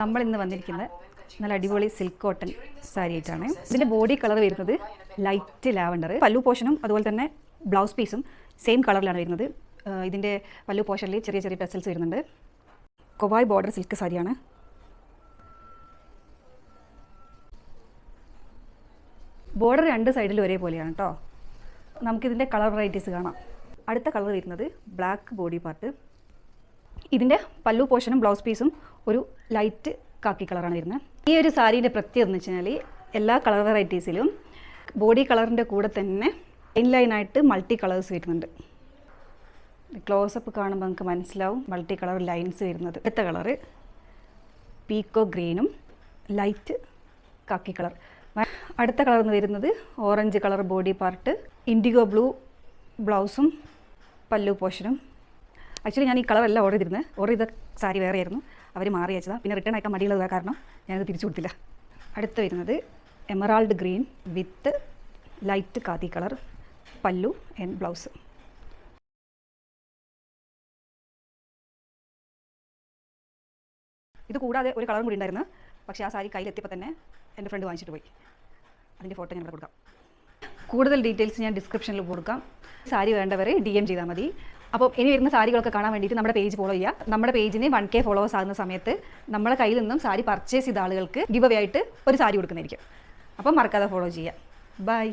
നമ്മൾ ഇന്ന് വന്നിരിക്കുന്നത് നല്ല അടിപൊളി സിൽക്ക് കോട്ടൺ സാരി ആയിട്ടാണ്. ഇതിൻ്റെ ബോഡി കളർ വരുന്നത് ലൈറ്റ് ലാവൻഡർ. പല്ലു പോർഷനും അതുപോലെ തന്നെ ബ്ലൗസ് പീസും സെയിം കളറിലാണ് വരുന്നത്. ഇതിൻ്റെ പല്ലു പോർഷനിൽ ചെറിയ ചെറിയ പെസൽസ് വരുന്നുണ്ട്. കൊവായ് ബോർഡർ സിൽക്ക് സാരിയാണ്. ബോർഡർ രണ്ട് സൈഡിലും ഒരേപോലെയാണ് കേട്ടോ. നമുക്കിതിൻ്റെ കളർ വെറൈറ്റീസ് കാണാം. അടുത്ത കളർ വരുന്നത് ബ്ലാക്ക് ബോഡി പാർട്ട്. ഇതിൻ്റെ പല്ലു പോർഷനും ബ്ലൗസ് പീസും ഒരു ലൈറ്റ് കാക്കി കളറാണ് വരുന്നത്. ഈ ഒരു സാരീൻ്റെ പ്രത്യേകത എന്ന് വെച്ച് കഴിഞ്ഞാൽ എല്ലാ കളർ വെറൈറ്റീസിലും ബോഡി കളറിൻ്റെ കൂടെ തന്നെ ലൈനായിട്ട് മൾട്ടി കളേഴ്സ് വരുന്നുണ്ട്. ക്ലോസപ്പ് കാണുമ്പോൾ നമുക്ക് മനസ്സിലാവും മൾട്ടി കളർ ലൈൻസ് വരുന്നത്. അടുത്ത കളറ് പീക്കോ ഗ്രീനും ലൈറ്റ് കാക്കി കളർ. അടുത്ത കളർ എന്ന് വരുന്നത് orange colour body part, IndiGo blue ബ്ലൗസും പല്ലു പോർഷനും. ആക്ച്വലി ഞാൻ ഈ കളറല്ല ഓർഡർ ചെയ്ത സാരി വേറെ ആയിരുന്നു. അവർ മാറി അയച്ചതാണ്. പിന്നെ റിട്ടേൺ അയക്കാൻ മടിയുള്ളത് കാരണം ഞാനത് തിരിച്ചു കൊടുത്തില്ല. അടുത്ത് വരുന്നത് എമറാൾഡ് ഗ്രീൻ വിത്ത് ലൈറ്റ് കാത്തി കളർ പല്ലു ആൻഡ് ബ്ലൗസ്. ഇത് കൂടാതെ ഒരു കളറും കൂടി ഉണ്ടായിരുന്നു. പക്ഷേ ആ സാരി കയ്യിലെത്തിയപ്പോൾ തന്നെ എൻ്റെ ഫ്രണ്ട് വാങ്ങിച്ചിട്ട് പോയി. അതിൻ്റെ ഫോട്ടോ ഞാൻ ഇവിടെ കൊടുക്കാം. കൂടുതൽ ഡീറ്റെയിൽസ് ഞാൻ ഡിസ്ക്രിപ്ഷനിൽ കൊടുക്കാം. സാരി വേണ്ടവരെ DM ചെയ്താൽ മതി. അപ്പോൾ ഇനി വരുന്ന സാരികളൊക്കെ കാണാൻ വേണ്ടിയിട്ട് നമ്മുടെ പേജ് ഫോളോ ചെയ്യുക. നമ്മുടെ പേജിന് 1K ഫോളോവേഴ്സ് ആകുന്ന സമയത്ത് നമ്മുടെ കയ്യിൽ നിന്നും സാരി പർച്ചേസ് ചെയ്ത ആളുകൾക്ക് ഗിവ് അവേ ആയിട്ട് ഒരു സാരി കൊടുക്കുന്നതായിരിക്കും. അപ്പം മറക്കാതെ ഫോളോ ചെയ്യുക. ബൈ.